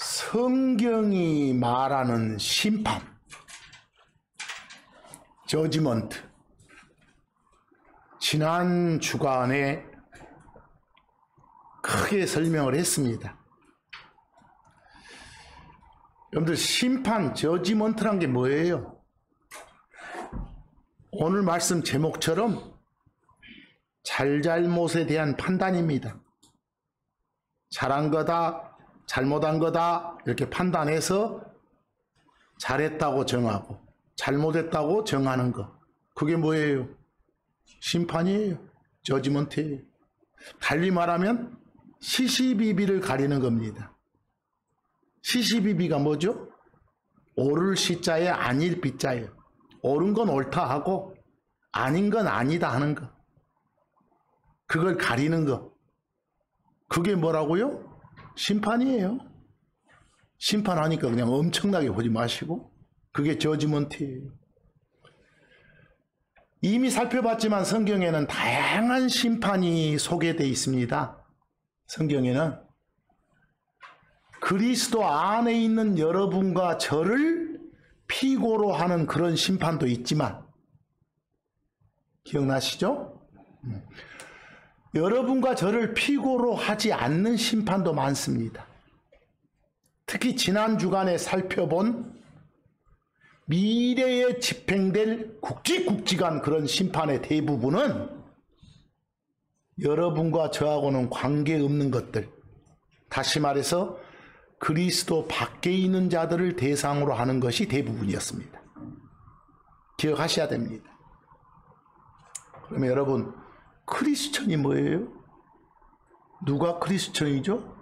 성경이 말하는 심판, 저지먼트, 지난 주간에 크게 설명을 했습니다. 여러분들, 심판, 저지먼트란 게 뭐예요? 오늘 말씀 제목처럼 잘잘못에 대한 판단입니다. 잘한 거다, 잘못한 거다 이렇게 판단해서 잘했다고 정하고 잘못했다고 정하는 거, 그게 뭐예요? 심판이에요. 저지먼트예요. 달리 말하면 시시비비를 가리는 겁니다. 시시비비가 뭐죠? 옳을 시자에 아닐 비자예요. 옳은 건 옳다 하고 아닌 건 아니다 하는 거, 그걸 가리는 거, 그게 뭐라고요? 심판이에요. 심판하니까 그냥 엄청나게 보지 마시고, 그게 저지먼트예요. 이미 살펴봤지만 성경에는 다양한 심판이 소개되어 있습니다. 성경에는 그리스도 안에 있는 여러분과 저를 피고로 하는 그런 심판도 있지만, 기억나시죠? 여러분과 저를 피고로 하지 않는 심판도 많습니다. 특히 지난 주간에 살펴본 미래에 집행될 굵직굵직한 그런 심판의 대부분은 여러분과 저하고는 관계없는 것들, 다시 말해서 그리스도 밖에 있는 자들을 대상으로 하는 것이 대부분이었습니다. 기억하셔야 됩니다. 그러면 여러분, 크리스천이 뭐예요? 누가 크리스천이죠?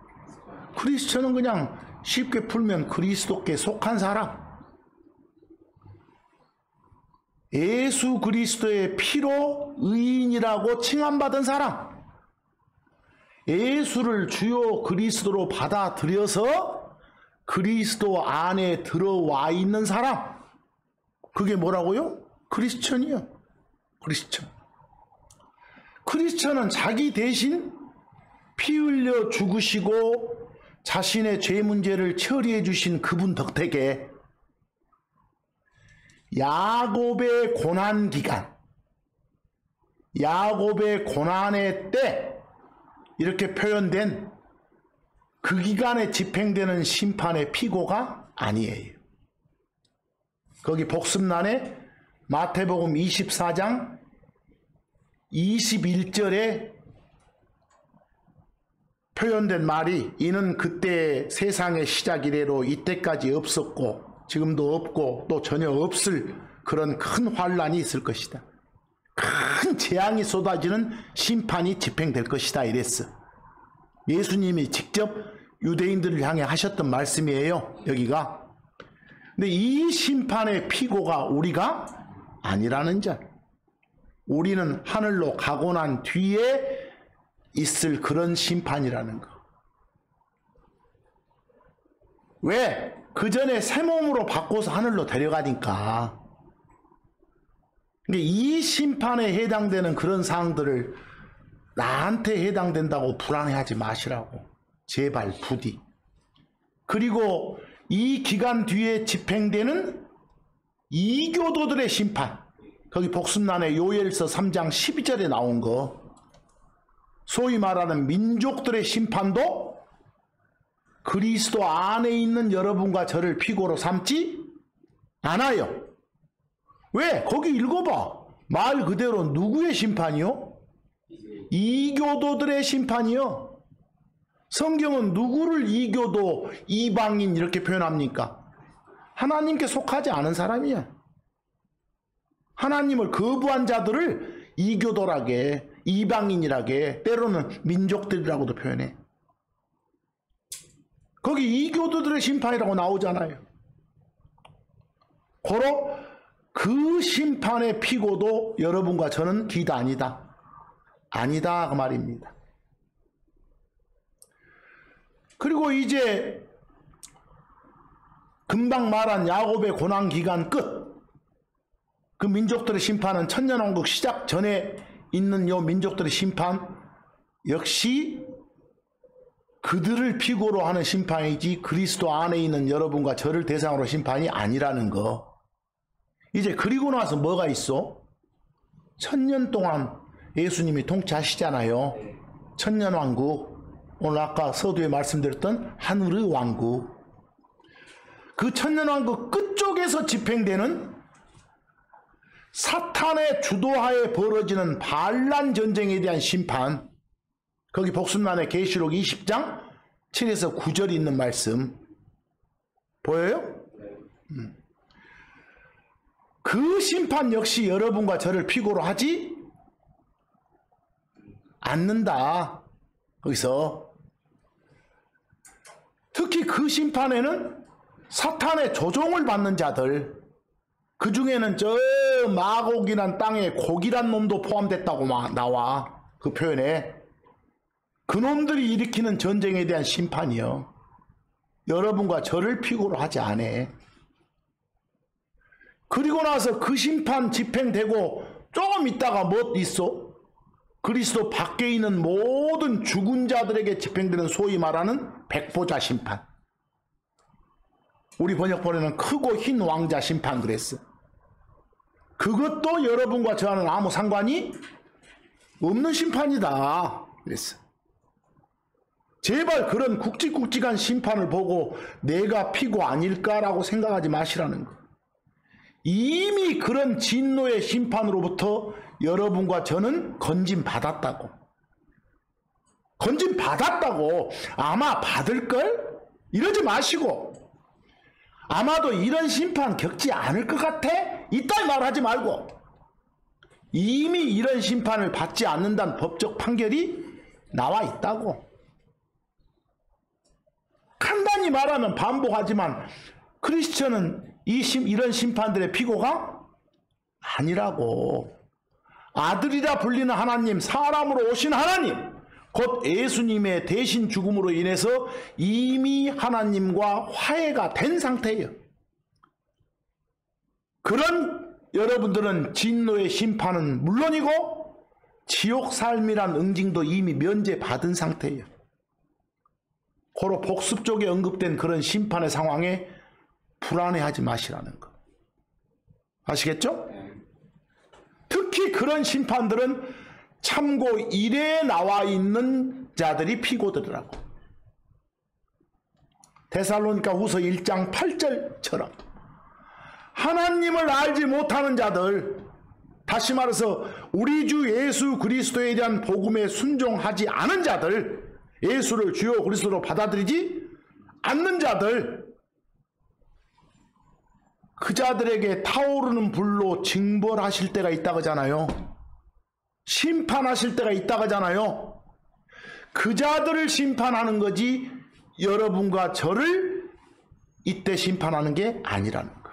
크리스천은 그냥 쉽게 풀면 그리스도께 속한 사람, 예수 그리스도의 피로 의인이라고 칭함받은 사람, 예수를 주요 그리스도로 받아들여서 그리스도 안에 들어와 있는 사람, 그게 뭐라고요? 크리스천이요. 크리스천. 크리스천은 자기 대신 피 흘려 죽으시고 자신의 죄 문제를 처리해 주신 그분 덕택에 야곱의 고난 기간, 야곱의 고난의 때 이렇게 표현된 그 기간에 집행되는 심판의 피고가 아니에요. 거기 복습란에 마태복음 24장 21절에 표현된 말이, 이는 그때 세상의 시작 이래로 이때까지 없었고 지금도 없고 또 전혀 없을 그런 큰 환란이 있을 것이다. 큰 재앙이 쏟아지는 심판이 집행될 것이다 이랬어. 예수님이 직접 유대인들을 향해 하셨던 말씀이에요, 여기가. 근데 이 심판의 피고가 우리가 아니라는 점, 우리는 하늘로 가고 난 뒤에 있을 그런 심판이라는 거. 왜? 그 전에 새 몸으로 바꿔서 하늘로 데려가니까. 이 심판에 해당되는 그런 사항들을 나한테 해당된다고 불안해하지 마시라고. 제발 부디. 그리고 이 기간 뒤에 집행되는 이교도들의 심판, 거기 복습란에 요엘서 3장 12절에 나온 거, 소위 말하는 민족들의 심판도 그리스도 안에 있는 여러분과 저를 피고로 삼지 않아요. 왜? 거기 읽어봐. 말 그대로 누구의 심판이요? 이교도들의 심판이요. 성경은 누구를 이교도, 이방인 이렇게 표현합니까? 하나님께 속하지 않은 사람이야. 하나님을 거부한 자들을 이교도라게, 이방인이라게, 때로는 민족들이라고도 표현해. 거기 이교도들의 심판이라고 나오잖아요. 고로 그 심판의 피고도 여러분과 저는 기다 아니다. 아니다 그 말입니다. 그리고 이제 금방 말한 야곱의 고난 기간 끝, 그 민족들의 심판은 천년왕국 시작 전에 있는 요 민족들의 심판 역시 그들을 피고로 하는 심판이지 그리스도 안에 있는 여러분과 저를 대상으로 심판이 아니라는 거. 이제 그리고 나서 뭐가 있어? 1000년 동안 예수님이 통치하시잖아요. 천년왕국. 오늘 아까 서두에 말씀드렸던 하늘의 왕국. 그 천년왕국 끝쪽에서 집행되는 사탄의 주도하에 벌어지는 반란 전쟁에 대한 심판. 거기 복습란의 계시록 20장 7에서 9절이 있는 말씀 보여요? 그 심판 역시 여러분과 저를 피고로 하지 않는다. 거기서 특히 그 심판에는 사탄의 조종을 받는 자들, 그 중에는 저 마곡이란 땅에 곡이란 놈도 포함됐다고 나와. 그 표현에. 그놈들이 일으키는 전쟁에 대한 심판이요. 여러분과 저를 피고로 하지 않아. 그리고 나서 그 심판 집행되고 조금 있다가 뭐 있어? 그리스도 밖에 있는 모든 죽은 자들에게 집행되는 소위 말하는 백보자 심판. 우리 번역본에는 크고 흰 왕자 심판 그랬어. 그것도 여러분과 저와는 아무 상관이 없는 심판이다 그랬어. 제발 그런 굵직굵직한 심판을 보고 내가 피고 아닐까라고 생각하지 마시라는 거. 이미 그런 진노의 심판으로부터 여러분과 저는 건진받았다고. 건진받았다고. 아마 받을걸? 이러지 마시고. 아마도 이런 심판 겪지 않을 것 같아? 이따위 말하지 말고. 이미 이런 심판을 받지 않는다는 법적 판결이 나와 있다고. 간단히 말하면 반복하지만 크리스천은 이런 심판들의 피고가 아니라고. 아들이라 불리는 하나님, 사람으로 오신 하나님, 곧 예수님의 대신 죽음으로 인해서 이미 하나님과 화해가 된 상태예요. 그런 여러분들은 진노의 심판은 물론이고 지옥 삶이란 응징도 이미 면제받은 상태예요. 고로 복습 쪽에 언급된 그런 심판의 상황에 불안해하지 마시라는 거. 아시겠죠? 특히 그런 심판들은 참고 1에 나와 있는 자들이 피고들이라고. 데살로니가 후서 1장 8절처럼 하나님을 알지 못하는 자들, 다시 말해서 우리 주 예수 그리스도에 대한 복음에 순종하지 않은 자들, 예수를 주요 그리스도로 받아들이지 않는 자들, 그 자들에게 타오르는 불로 징벌하실 때가 있다 그러잖아요. 심판하실 때가 있다 그러잖아요. 그 자들을 심판하는 거지 여러분과 저를 이때 심판하는 게 아니라는 거예요.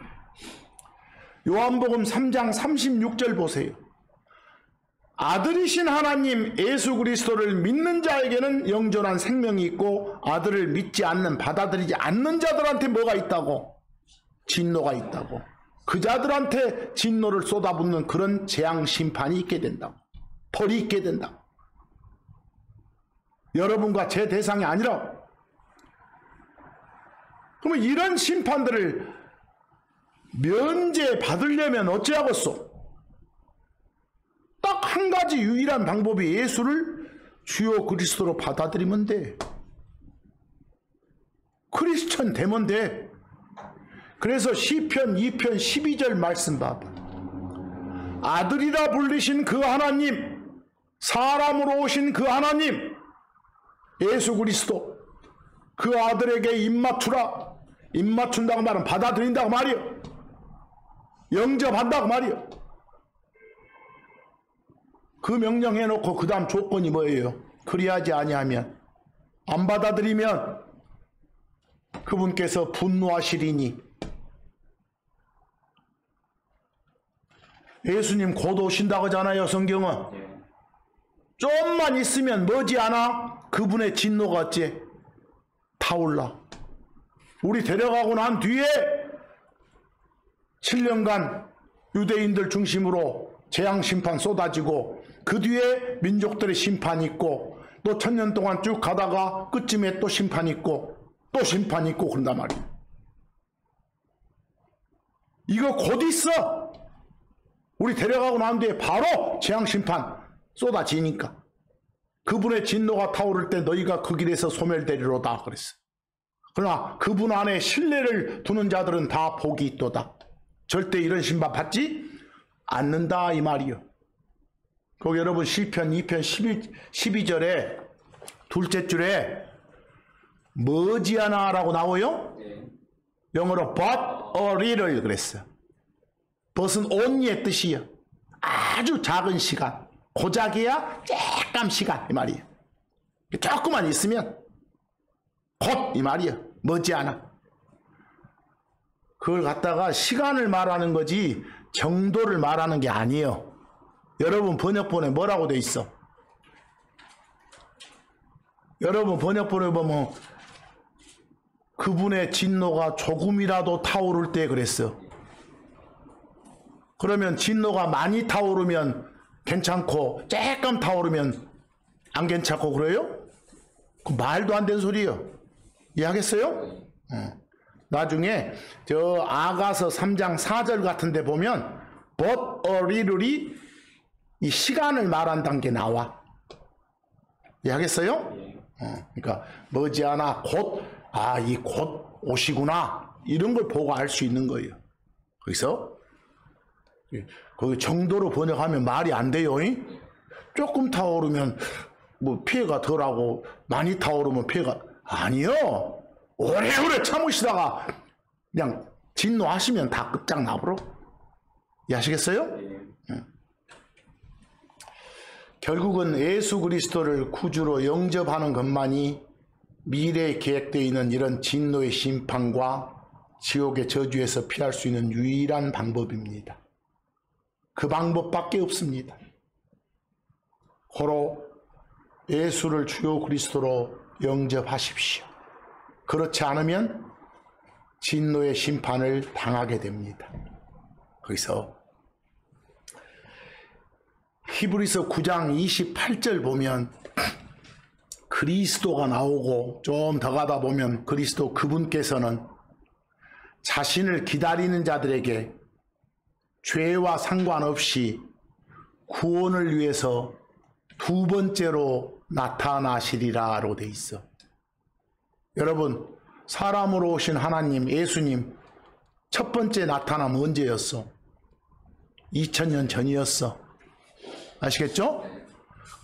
요한복음 3장 36절 보세요. 아들이신 하나님 예수 그리스도를 믿는 자에게는 영존한 생명이 있고 아들을 믿지 않는, 받아들이지 않는 자들한테 뭐가 있다고? 진노가 있다고. 그 자들한테 진노를 쏟아붓는 그런 재앙 심판이 있게 된다고. 벌이 있게 된다고. 여러분과 제 대상이 아니라. 그러면 이런 심판들을 면제받으려면 어찌하겠소? 딱 한 가지 유일한 방법이 예수를 주요 그리스도로 받아들이면 돼. 크리스천 되면 돼. 그래서 시편 2편 12절 말씀 봐봐. 아들이라 불리신 그 하나님, 사람으로 오신 그 하나님, 예수 그리스도, 그 아들에게 입맞추라. 입맞춘다고 말은 받아들인다고 말이요. 영접한다고 말이요. 그 명령 해놓고 그 다음 조건이 뭐예요? 그리하지 아니하면, 안 받아들이면 그분께서 분노하시리니. 예수님 곧 오신다고 하잖아요, 성경은. 좀만 있으면 머지않아 그분의 진노가 어째 타올라. 우리 데려가고 난 뒤에 7년간 유대인들 중심으로 재앙심판 쏟아지고 그 뒤에 민족들의 심판이 있고 또 1000년 동안 쭉 가다가 끝쯤에 또 심판 있고 또 심판 있고 그런단 말이에요. 이거 곧 있어. 우리 데려가고 난 뒤에 바로 재앙심판 쏟아지니까. 그분의 진노가 타오를 때 너희가 그 길에서 소멸되리로다 그랬어. 그러나 그분 안에 신뢰를 두는 자들은 다 복이 있도다. 절대 이런 심판 받지 않는다 이 말이요. 거기 여러분 시편 2편 12절에 둘째 줄에 머지않아 라고 나와요. 영어로 but a little 그랬어. but은 only의 뜻이요. 아주 작은 시간. 고작이야 쬐끔 시간 이 말이에요. 조금만 있으면 곧 이 말이에요. 머지않아. 그걸 갖다가 시간을 말하는 거지 정도를 말하는 게 아니에요. 여러분 번역본에 뭐라고 돼 있어? 여러분 번역본에 보면 그분의 진노가 조금이라도 타오를 때 그랬어. 그러면 진노가 많이 타오르면 괜찮고 조금 타오르면 안 괜찮고 그래요? 그 말도 안 되는 소리예요. 이해하겠어요? 나중에 저 아가서 3장 4절 같은 데 보면 but a little이 이 시간을 말한다는 게 나와. 이해하겠어요? 그러니까 머지않아 곧 이 곧 오시구나 이런 걸 보고 알 수 있는 거예요. 거기서 거기 정도로 번역하면 말이 안 돼요. 조금 타오르면 뭐 피해가 덜하고 많이 타오르면 피해가 아니요. 오래오래 참으시다가 그냥 진노하시면 다 끝장나버려. 이해하시겠어요? 결국은 예수 그리스도를 구주로 영접하는 것만이 미래에 계획되어 있는 이런 진노의 심판과 지옥의 저주에서 피할 수 있는 유일한 방법입니다. 그 방법밖에 없습니다. 고로 예수를 주요 그리스도로 영접하십시오. 그렇지 않으면 진노의 심판을 당하게 됩니다. 거기서 히브리서 9장 28절 보면 그리스도가 나오고 좀 더 가다 보면 그리스도 그분께서는 자신을 기다리는 자들에게 죄와 상관없이 구원을 위해서 두 번째로 나타나시리라로 돼 있어. 여러분 사람으로 오신 하나님 예수님 첫 번째 나타남 언제였어? 2000년 전이었어. 아시겠죠?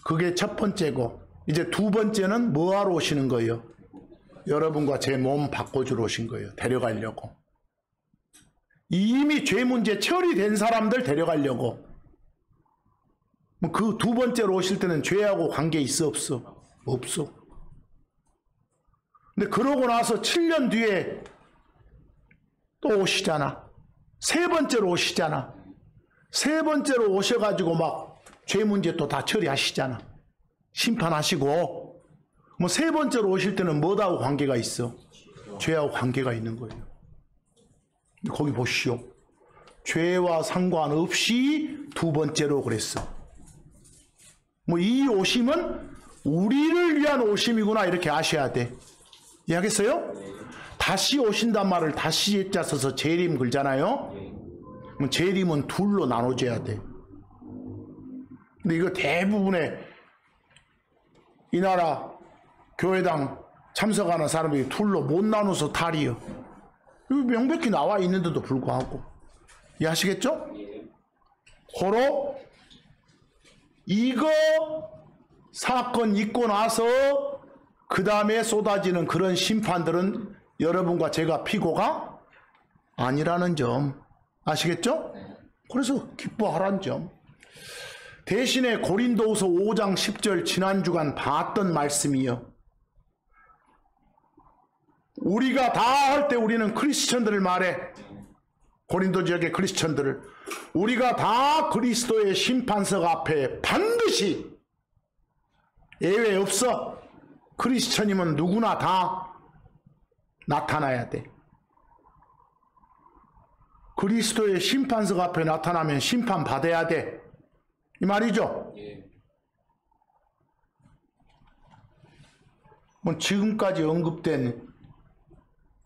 그게 첫 번째고 이제 두 번째는 뭐하러 오시는 거예요? 여러분과 제 몸 바꿔주러 오신 거예요. 데려가려고. 이미 죄 문제 처리된 사람들 데려가려고. 그 두 번째로 오실 때는 죄하고 관계 있어 없어? 없어. 근데 그러고 나서 7년 뒤에 또 오시잖아. 세 번째로 오시잖아. 세 번째로 오셔가지고 막 죄 문제 또 다 처리하시잖아. 심판하시고. 뭐 세 번째로 오실 때는 뭐하고 관계가 있어? 죄하고 관계가 있는 거예요. 거기 보시오. 죄와 상관없이 두 번째로 그랬어. 뭐 이 오심은 우리를 위한 오심이구나 이렇게 아셔야 돼. 이해하겠어요? 다시 오신단 말을 다시 예자 써서 재림 걸잖아요. 그럼 재림은 둘로 나눠져야 돼. 근데 이거 대부분의 이 나라 교회당 참석하는 사람들이 둘로 못 나눠서 탈이요. 이거 명백히 나와 있는데도 불구하고. 이해하시겠죠? 고로 이거 사건 있고 나서 그 다음에 쏟아지는 그런 심판들은 여러분과 제가 피고가 아니라는 점 아시겠죠? 그래서 기뻐하라는 점. 대신에 고린도후서 5장 10절 지난 주간 봤던 말씀이요. 우리가 다 할 때 우리는 크리스천들을 말해. 고린도 지역의 크리스천들을. 우리가 다 그리스도의 심판석 앞에 반드시 예외 없어. 크리스천이면 누구나 다 나타나야 돼. 그리스도의 심판석 앞에 나타나면 심판받아야 돼. 이 말이죠. 뭐 지금까지 언급된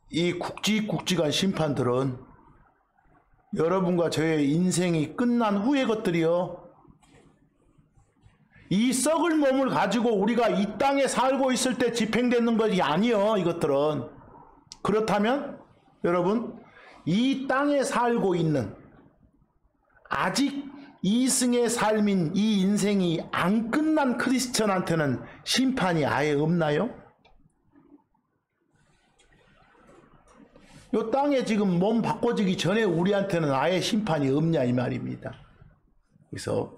이 굵직굵직한 심판들은 여러분과 저의 인생이 끝난 후의 것들이요. 이 썩을 몸을 가지고 우리가 이 땅에 살고 있을 때 집행되는 것이 아니요. 이것들은. 그렇다면 여러분, 이 땅에 살고 있는 아직 이승의 삶인 이 인생이 안 끝난 크리스천한테는 심판이 아예 없나요? 이 땅에 지금 몸 바꿔지기 전에 우리한테는 아예 심판이 없냐 이 말입니다. 그래서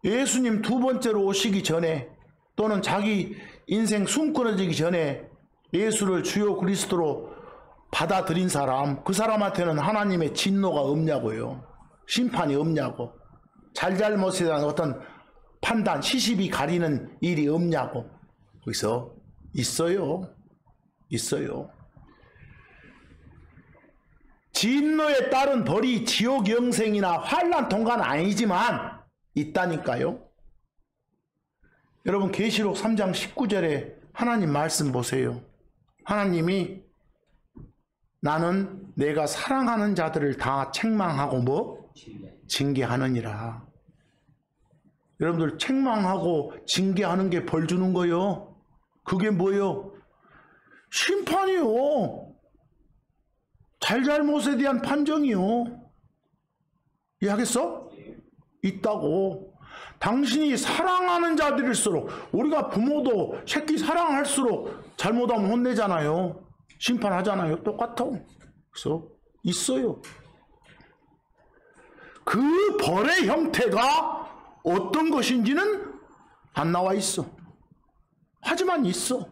예수님 두 번째로 오시기 전에 또는 자기 인생 숨 끊어지기 전에 예수를 주요 그리스도로 받아들인 사람, 그 사람한테는 하나님의 진노가 없냐고요. 심판이 없냐고. 잘잘못에 대한 어떤 판단, 시시비 가리는 일이 없냐고. 그래서 있어요. 있어요. 진노에 따른 벌이 지옥 영생이나 환난 통과는 아니지만 있다니까요. 여러분 계시록 3장 19절에 하나님 말씀 보세요. 하나님이 나는 내가 사랑하는 자들을 다 책망하고 뭐? 징계하느니라. 여러분들 책망하고 징계하는 게 벌 주는 거요. 그게 뭐요? 심판이요. 잘잘못에 대한 판정이요. 이해하겠어? 있다고. 당신이 사랑하는 자들일수록, 우리가 부모도 새끼 사랑할수록 잘못하면 혼내잖아요. 심판하잖아요. 똑같아. 그래서 있어요. 그 벌의 형태가 어떤 것인지는 안 나와 있어. 하지만 있어.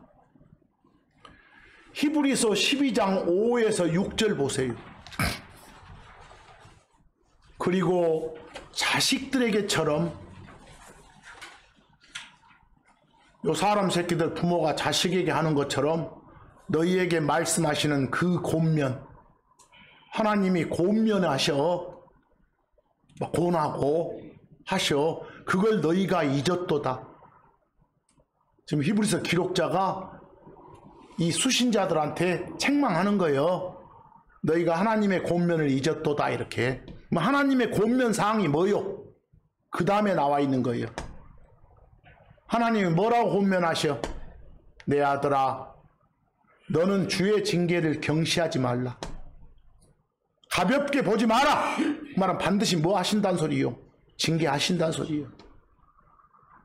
히브리서 12장 5에서 6절 보세요. 그리고 자식들에게처럼, 요 사람 새끼들 부모가 자식에게 하는 것처럼 너희에게 말씀하시는 그 권면, 하나님이 권면하셔, 권하고 하셔. 그걸 너희가 잊었도다. 지금 히브리서 기록자가 이 수신자들한테 책망하는 거예요. 너희가 하나님의 권면을 잊었도다. 이렇게. 하나님의 권면 사항이 뭐요? 그 다음에 나와 있는 거예요. 하나님이 뭐라고 권면하셔? 내 아들아, 너는 주의 징계를 경시하지 말라. 가볍게 보지 마라. 그 말은 반드시 뭐 하신다는 소리요? 징계하신다는 소리요.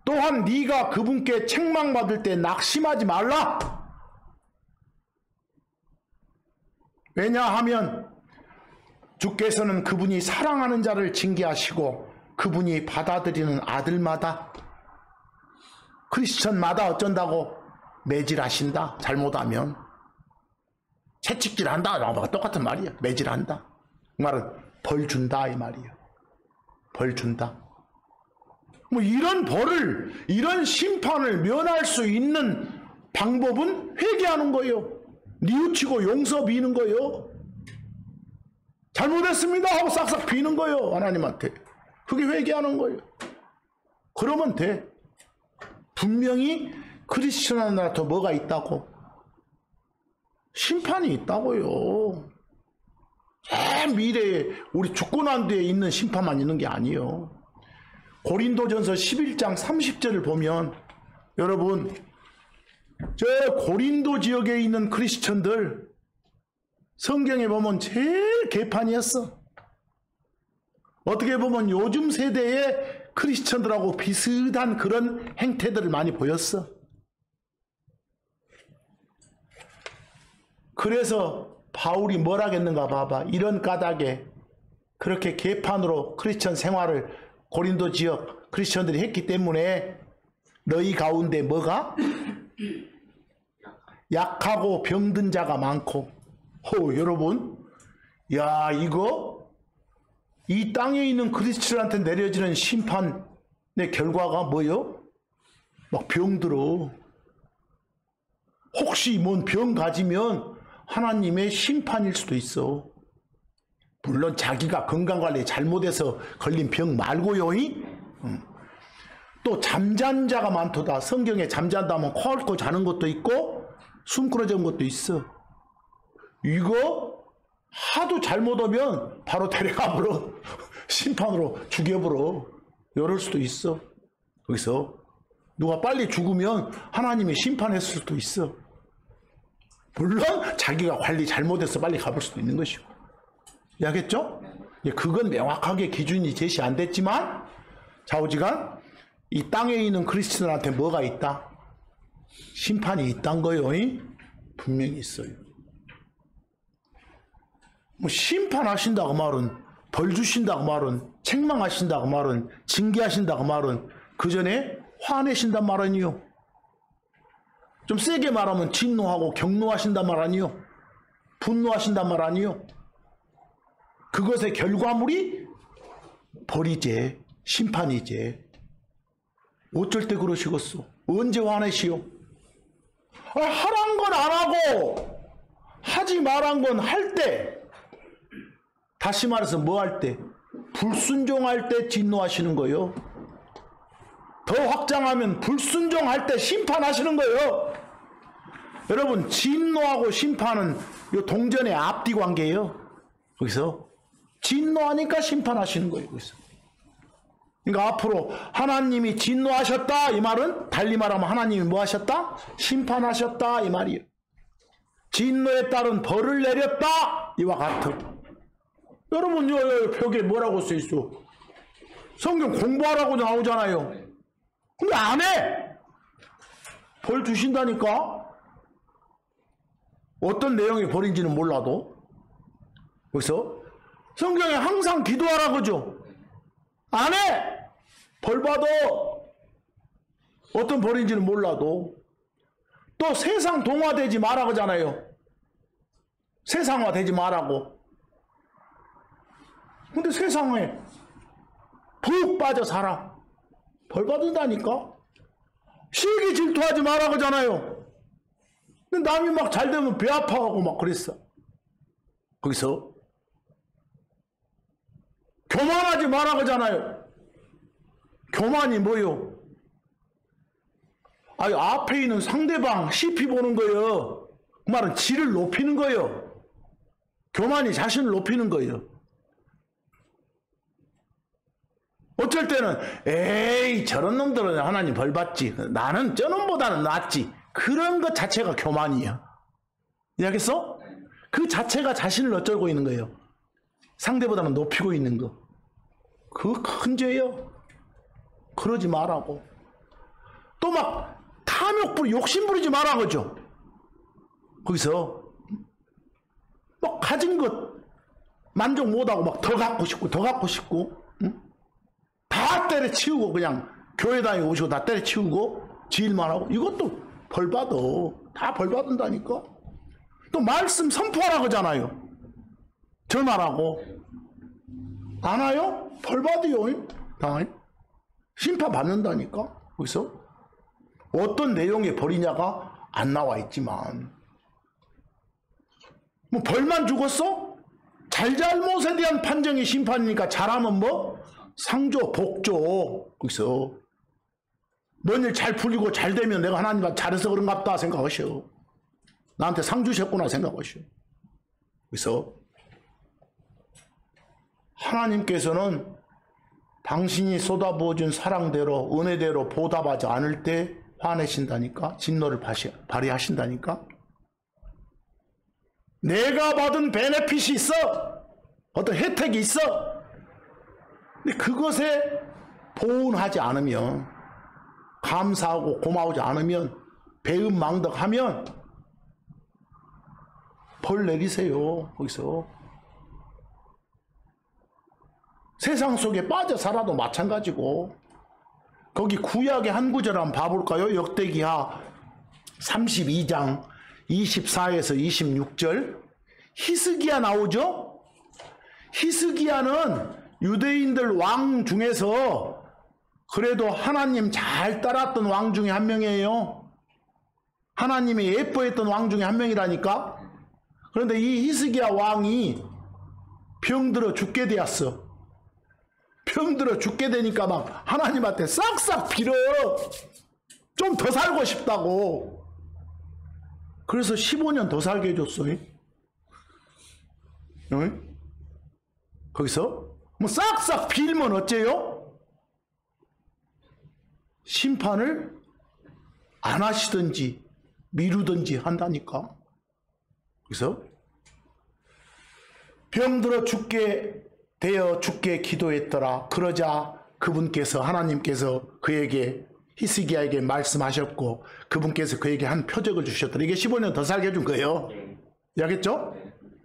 또한 네가 그분께 책망받을 때 낙심하지 말라. 왜냐하면 주께서는 그분이 사랑하는 자를 징계하시고 그분이 받아들이는 아들마다, 크리스천마다 어쩐다고? 매질하신다. 잘못하면 채찍질한다. 똑같은 말이야. 매질한다. 그 말은 벌 준다 이 말이야. 벌 준다. 뭐 이런 벌을, 이런 심판을 면할 수 있는 방법은 회개하는 거예요. 뉘우치고 용서 비는 거예요. 잘못했습니다 하고 싹싹 비는 거예요. 하나님한테. 그게 회개하는 거예요. 그러면 돼. 분명히 크리스천한테 뭐가 있다고? 심판이 있다고요. 제 미래에 우리 죽고 난 뒤에 있는 심판만 있는 게 아니에요. 고린도전서 11장 30절을 보면, 여러분 저 고린도 지역에 있는 크리스천들 성경에 보면 제일 개판이었어. 어떻게 보면 요즘 세대의 크리스천들하고 비슷한 그런 행태들을 많이 보였어. 그래서 바울이 뭘 하겠는가 봐봐. 이런 까닭에 그렇게 개판으로 크리스천 생활을 고린도 지역 크리스천들이 했기 때문에 너희 가운데 뭐가? 약하고 병든 자가 많고. 여러분, 야, 이거 이 땅에 있는 크리스천한테 내려지는 심판의 결과가 뭐요? 막 병들어. 혹시 뭔 병 가지면 하나님의 심판일 수도 있어. 물론 자기가 건강관리 잘못해서 걸린 병 말고요. 또 잠잔 자가 많도다. 성경에 잠잔다 하면 코 앓고 자는 것도 있고 숨 끊어진 것도 있어. 이거 하도 잘못 오면 바로 데려가버려. 심판으로 죽여버려. 이럴 수도 있어. 거기서 누가 빨리 죽으면 하나님이 심판했을 수도 있어. 물론 자기가 관리 잘못해서 빨리 가볼 수도 있는 것이고. 이해하겠죠? 그건 명확하게 기준이 제시 안 됐지만 좌우지간 이 땅에 있는 그리스도인한테 뭐가 있다? 심판이 있다는 거예요. 분명히 있어요. 뭐 심판하신다고 말은, 벌 주신다고 말은, 책망하신다고 말은, 징계하신다고 말은, 그 전에 화내신단 말 아니요. 좀 세게 말하면 진노하고 경노하신단 말 아니요. 분노하신단 말 아니요. 그것의 결과물이 벌이제, 심판이제. 어쩔 때 그러시겠소? 언제 화내시오? 하란 건 안 하고 하지 말한 건 할 때, 다시 말해서 뭐 할 때? 불순종할 때 진노하시는 거예요. 더 확장하면 불순종할 때 심판하시는 거예요. 여러분, 진노하고 심판은 요 동전의 앞뒤 관계예요. 거기서 진노하니까 심판하시는 거예요. 거기서. 그러니까 앞으로 하나님이 진노하셨다 이 말은 달리 말하면 하나님이 뭐 하셨다? 심판하셨다 이 말이에요. 진노에 따른 벌을 내렸다 이와 같은. 여러분 요 벽에 뭐라고 써있어? 성경 공부하라고 나오잖아요. 근데 안 해. 벌 주신다니까. 어떤 내용의 벌인지는 몰라도. 그래서 성경에 항상 기도하라 그러죠. 안 해. 벌 받아. 어떤 벌인지는 몰라도. 또 세상 동화되지 마라 그러잖아요. 세상화 되지 말라고. 근데 세상에 푹 빠져 살아. 벌 받는다니까. 시기 질투하지 마라 그러잖아요. 근데 남이 막 잘 되면 배 아파하고 막 그랬어. 거기서 교만하지 마라 그러잖아요. 교만이 뭐요? 앞에 있는 상대방 CP 보는 거예요. 그 말은 지를 높이는 거예요. 교만이 자신을 높이는 거예요. 어쩔 때는 에이 저런 놈들은 하나님 벌 받지. 나는 저놈보다는 낫지. 그런 것 자체가 교만이야. 이해하겠어? 그 자체가 자신을 어쩔고 있는 거예요. 상대보다는 높이고 있는 거. 그거 큰 죄예요. 그러지 말라고. 또 막 탐욕 부리 욕심 부리지 말라 그러죠. 거기서 막 가진 것 만족 못하고 막 더 갖고 싶고 더 갖고 싶고 응? 다 때려치우고 그냥 교회 다니고 오시고 다 때려치우고 지일만 하고 이것도 벌받아. 다 벌받은다니까. 또 말씀 선포하라 그러잖아요. 전하라고. 안 와요? 벌받아요. 당연히. 심판 받는다니까. 그래서 어떤 내용의 벌이냐가 안 나와 있지만 뭐 벌만 죽었어? 잘잘못에 대한 판정이 심판이니까 잘하면 뭐? 상조, 복조. 거기서 뭔 일 잘 풀리고 잘 되면 내가 하나님과 잘해서 그런갑다 생각하시오. 나한테 상 주셨구나 생각하시오. 그래서 하나님께서는 당신이 쏟아부어준 사랑대로 은혜대로 보답하지 않을 때 화내신다니까. 진노를 발휘하신다니까. 내가 받은 베네핏이 있어. 어떤 혜택이 있어. 근데 그것에 보은하지 않으면, 감사하고 고마우지 않으면, 배은망덕하면 벌 내리세요. 거기서. 세상 속에 빠져 살아도 마찬가지고. 거기 구약의 한 구절 한번 봐볼까요? 역대기하 32장 24에서 26절. 히스기야 나오죠? 히스기야는 유대인들 왕 중에서 그래도 하나님 잘 따랐던 왕 중에 한 명이에요. 하나님이 예뻐했던 왕 중에 한 명이라니까. 그런데 이 히스기야 왕이 병들어 죽게 되었어. 병들어 죽게 되니까 막 하나님한테 싹싹 빌어. 좀 더 살고 싶다고. 그래서 15년 더 살게 해줬어요. 응? 거기서 뭐 싹싹 빌면 어째요? 심판을 안 하시든지 미루든지 한다니까. 그래서 병들어 죽게 되어 죽게 기도했더라. 그러자 그분께서 하나님께서 그에게 히스기야에게 말씀하셨고 그분께서 그에게 한 표적을 주셨더라. 이게 15년 더 살게 해준 거예요. 이해하겠죠?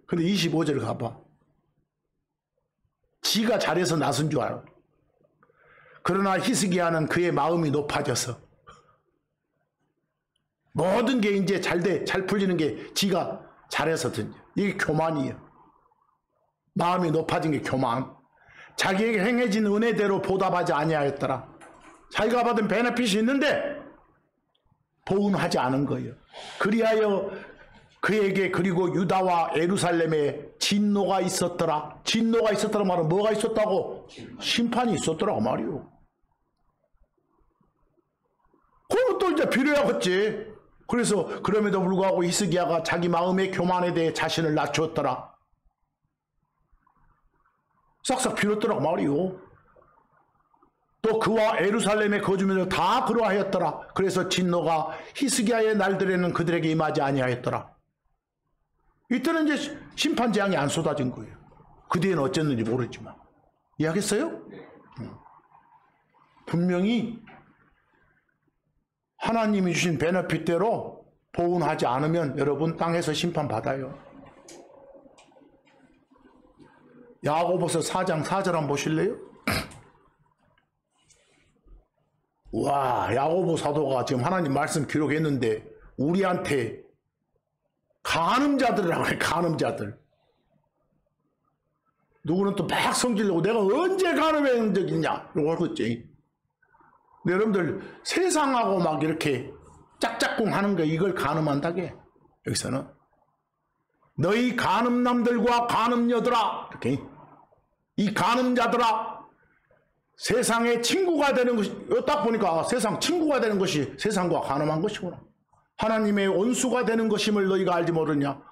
근데 25절 가봐. 지가 잘해서 나선 줄 알아. 그러나 히스기야는 그의 마음이 높아져서 모든 게 이제 잘 풀리는 게 지가 잘해서든지. 이게 교만이에요. 마음이 높아진 게 교만. 자기에게 행해진 은혜대로 보답하지 아니하였더라. 자기가 받은 베네핏이 있는데 보응하지 않은 거예요. 그리하여 그에게 그리고 유다와 예루살렘에 진노가 있었더라. 진노가 있었더라 말은 뭐가 있었다고? 심판이 있었더라 그 말이요. 그럼 또 이제 빌어야겠지. 그래서 그럼에도 불구하고 히스기야가 자기 마음의 교만에 대해 자신을 낮추었더라. 싹싹 빌었더라 그 말이요. 또 그와 예루살렘에 거주민들 다 그러하였더라. 그래서 진노가 히스기야의 날들에는 그들에게 임하지 아니하였더라. 이때는 이제 심판 재앙이 안 쏟아진 거예요. 그 뒤에는 어쨌는지 모르지만. 이해하겠어요? 분명히 하나님이 주신 베네핏대로 보응하지 않으면 여러분 땅에서 심판받아요. 야고보서 4장 4절 한번 보실래요? 와, 야고보 사도가 지금 하나님 말씀 기록했는데 우리한테 간음자들이라고 해. 간음자들. 누구는 또 막 성질내고 내가 언제 간음한 적 있냐 이러고 그랬지. 근데 여러분들 세상하고 막 이렇게 짝짝꿍 하는 거 이걸 간음한다게. 여기서는 너희 간음남들과 간음녀들아, 이렇게 이 간음자들아, 세상의 친구가 되는 것이, 딱 보니까 세상 친구가 되는 것이 세상과 간음한 것이구나. 하나님의 원수가 되는 것임을 너희가 알지 모르냐.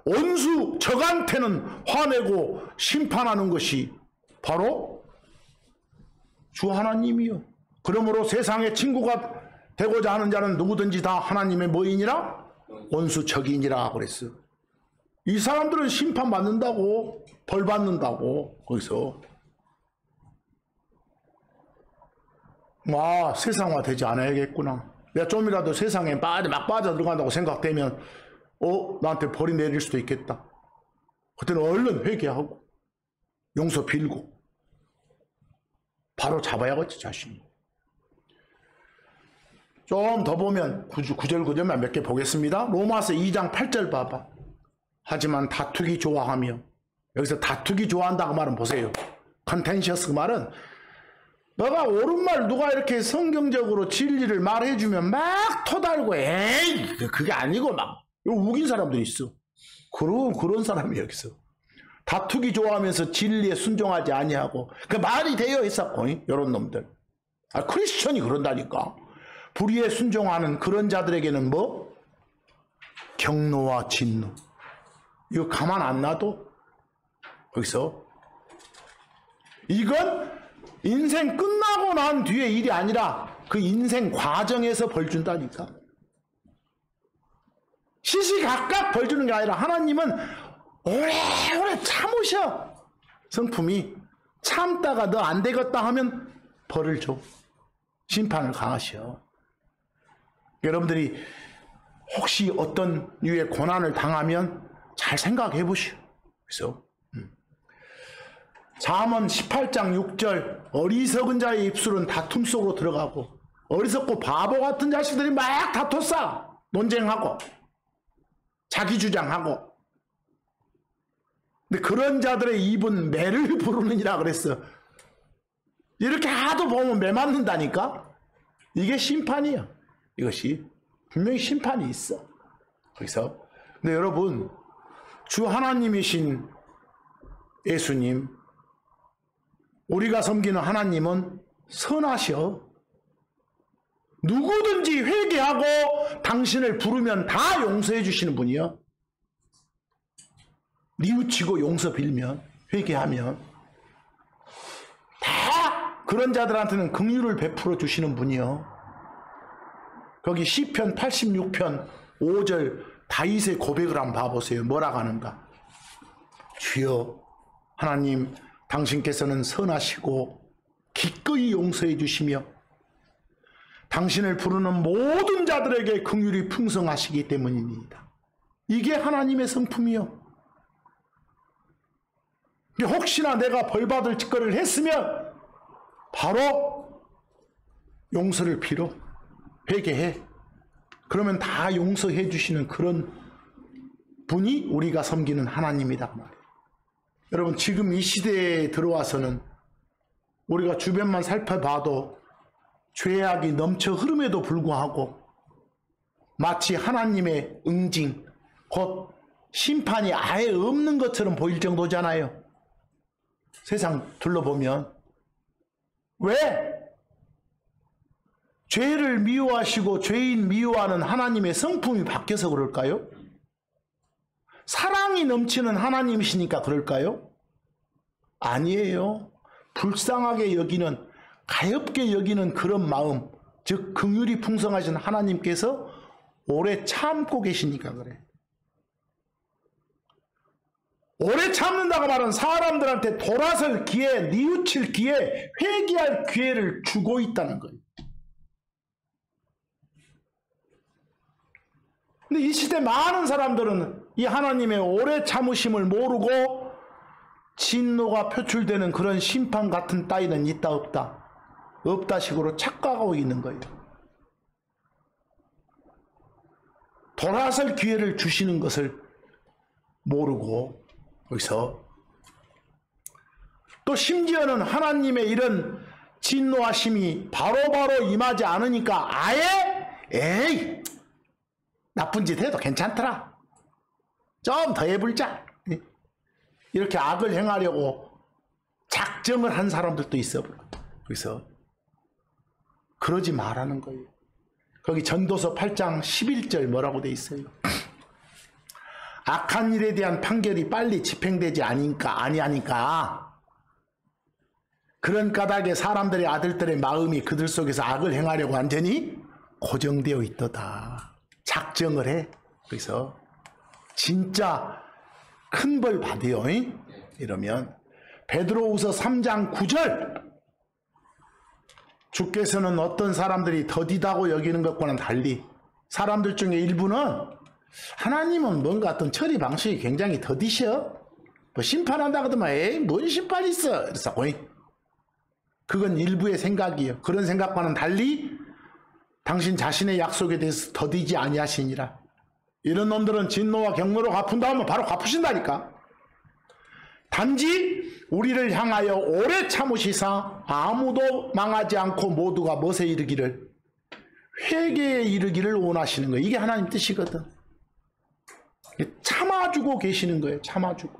원수 적한테는 화내고 심판하는 것이 바로 주 하나님이요. 그러므로 세상의 친구가 되고자 하는 자는 누구든지 다 하나님의 뭐이니라? 원수 적이니라 그랬어. 이 사람들은 심판받는다고, 벌 받는다고. 거기서 와, 세상화 되지 않아야겠구나. 내가 좀이라도 세상에 막 빠져 들어간다고 생각되면 나한테 벌이 내릴 수도 있겠다. 그때는 얼른 회개하고 용서 빌고 바로 잡아야겠지 자신이. 좀 더 보면 9절만 몇 개 보겠습니다. 로마서 2장 8절 봐봐. 하지만 다투기 좋아하며, 여기서 다투기 좋아한다고 말은 보세요. 컨텐셔스 그 말은 너가 옳은 말 누가 이렇게 성경적으로 진리를 말해주면 막 토달고 에이 그게 아니고 막 우긴 사람들이 있어. 그런 사람이 여기서 다투기 좋아하면서 진리에 순종하지 아니하고 그 말이 되어 있었고 이런 놈들. 크리스천이 그런다니까. 불의에 순종하는 그런 자들에게는 뭐? 경노와 진노. 이거 가만 안 놔도 여기서 이건 인생 끝나고 난 뒤의 일이 아니라 그 인생 과정에서 벌 준다니까. 시시각각 벌 주는 게 아니라 하나님은 오래오래 참으셔. 성품이 참다가 너 안 되겠다 하면 벌을 줘. 심판을 강하셔. 여러분들이 혹시 어떤 류의 고난을 당하면 잘 생각해 보시오. 그래서 잠언 18장 6절 어리석은 자의 입술은 다툼 속으로 들어가고 어리석고 바보 같은 자식들이 막 다퉜어. 논쟁하고 자기 주장하고. 근데 그런 자들의 입은 매를 부르느니라 그랬어. 이렇게 하도 보면 매 맞는다니까. 이게 심판이야. 이것이 분명히 심판이 있어. 그래서 근데 여러분 주 하나님이신 예수님 우리가 섬기는 하나님은 선하셔. 누구든지 회개하고 당신을 부르면 다 용서해 주시는 분이요. 뉘우치고 용서 빌면, 회개하면 다 그런 자들한테는 긍휼을 베풀어 주시는 분이요. 거기 시편 86편 5절 다윗의 고백을 한번 봐보세요. 뭐라고 하는가? 주여 하나님, 당신께서는 선하시고 기꺼이 용서해 주시며 당신을 부르는 모든 자들에게 긍휼이 풍성하시기 때문입니다. 이게 하나님의 성품이요. 혹시나 내가 벌받을 짓거리를 했으면 바로 용서를 빌어, 회개해. 그러면 다 용서해 주시는 그런 분이 우리가 섬기는 하나님이다 말이에요. 여러분, 지금 이 시대에 들어와서는 우리가 주변만 살펴봐도 죄악이 넘쳐 흐름에도 불구하고 마치 하나님의 응징, 곧 심판이 아예 없는 것처럼 보일 정도잖아요. 세상 둘러보면. 왜? 죄를 미워하시고 죄인 미워하는 하나님의 성품이 바뀌어서 그럴까요? 사랑이 넘치는 하나님이시니까 그럴까요? 아니에요. 불쌍하게 여기는, 가엾게 여기는 그런 마음, 즉 긍휼이 풍성하신 하나님께서 오래 참고 계시니까 그래. 오래 참는다고 말은 사람들한테 돌아설 기회, 뉘우칠 기회, 회개할 기회를 주고 있다는 거예요. 근데 이 시대 많은 사람들은 이 하나님의 오래 참으심을 모르고 진노가 표출되는 그런 심판 같은 따위는 있다 없다, 없다 식으로 착각하고 있는 거예요. 돌아설 기회를 주시는 것을 모르고, 여기서 또 심지어는 하나님의 이런 진노하심이 바로바로 임하지 않으니까 아예 에이 나쁜 짓 해도 괜찮더라, 좀 더 해불자, 이렇게 악을 행하려고 작정을 한 사람들도 있어. 그래서 그러지 말라는 거예요. 거기 전도서 8장 11절 뭐라고 돼 있어요? 악한 일에 대한 판결이 빨리 집행되지 아니하니까 그런 까닭에 사람들의 아들들의 마음이 그들 속에서 악을 행하려고 완전히 고정되어 있도다. 작정을 해. 그래서 진짜 큰 벌 받아요. 이러면 베드로후서 3장 9절, 주께서는 어떤 사람들이 더디다고 여기는 것과는 달리 사람들 중에 일부는 하나님은 뭔가 어떤 처리 방식이 굉장히 더디셔. 뭐 심판한다 그러면 에이 뭔 심판 있어. 그래서 그건 일부의 생각이에요. 그런 생각과는 달리 당신 자신의 약속에 대해서 더디지 아니하시니라. 이런 놈들은 진노와 경노로 갚은다 하면 바로 갚으신다니까. 단지 우리를 향하여 오래 참으시사 아무도 망하지 않고 모두가 멋에 이르기를, 회개에 이르기를 원하시는 거예요. 이게 하나님 뜻이거든. 참아주고 계시는 거예요. 참아주고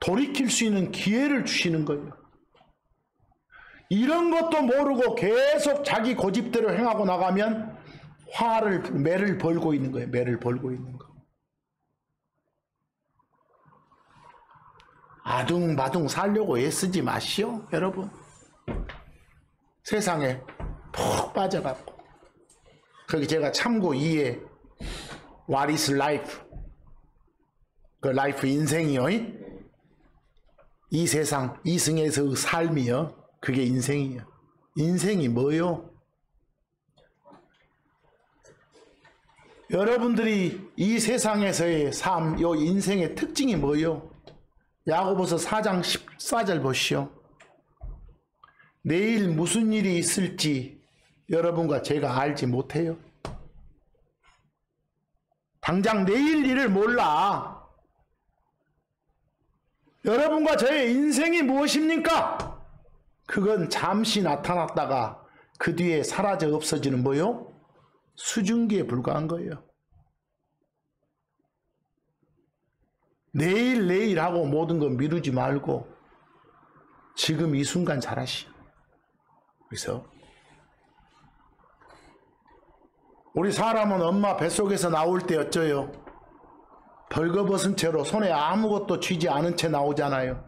돌이킬 수 있는 기회를 주시는 거예요. 이런 것도 모르고 계속 자기 고집대로 행하고 나가면 매를 벌고 있는 거예요. 매를 벌고 있는 거. 아둥바둥 살려고 애쓰지 마시오, 여러분. 세상에 푹 빠져갖고. 거기 제가 참고 2에 What is life? 그 라이프 인생이요. 이 세상, 이승에서의 삶이요. 그게 인생이요. 인생이 뭐요? 여러분들이 이 세상에서의 삶, 요 인생의 특징이 뭐요? 야고보서 4장 14절 보시오. 내일 무슨 일이 있을지 여러분과 제가 알지 못해요. 당장 내일 일을 몰라. 여러분과 저의 인생이 무엇입니까? 그건 잠시 나타났다가 그 뒤에 사라져 없어지는 뭐요? 수증기에 불과한 거예요. 내일 하고 모든 거 미루지 말고 지금 이 순간 잘하시오. 그래서 우리 사람은 엄마 뱃속에서 나올 때 어쩌요? 벌거벗은 채로 손에 아무것도 쥐지 않은 채 나오잖아요.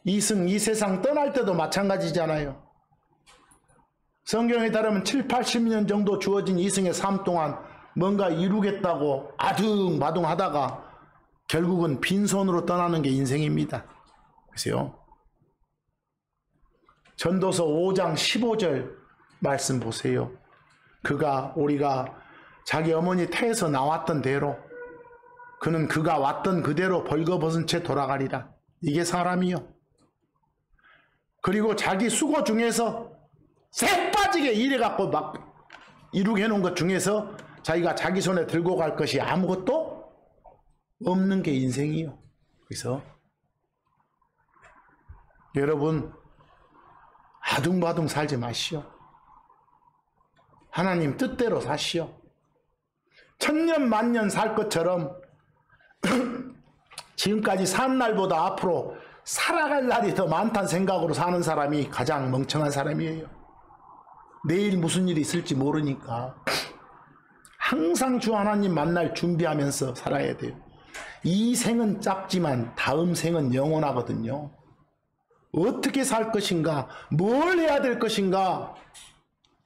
이 세상 떠날 때도 마찬가지잖아요. 성경에 따르면 7, 80년 정도 주어진 이승의 삶 동안 뭔가 이루겠다고 아둥바둥 하다가 결국은 빈손으로 떠나는 게 인생입니다. 그래서요. 전도서 5장 15절 말씀 보세요. 우리가 자기 어머니 태에서 나왔던 대로 그는 그가 왔던 그대로 벌거벗은 채 돌아가리라. 이게 사람이요. 그리고 자기 수고 중에서 새 빠지게 일해갖고 막 이루게 해놓은 것 중에서 자기가 자기 손에 들고 갈 것이 아무것도 없는 게 인생이요. 그래서 여러분 아둥바둥 살지 마시오. 하나님 뜻대로 사시오. 천년 만년 살 것처럼 지금까지 산 날보다 앞으로 살아갈 날이 더 많다는 생각으로 사는 사람이 가장 멍청한 사람이에요. 내일 무슨 일이 있을지 모르니까 항상 주 하나님 만날 준비하면서 살아야 돼요. 이 생은 짧지만 다음 생은 영원하거든요. 어떻게 살 것인가, 뭘 해야 될 것인가.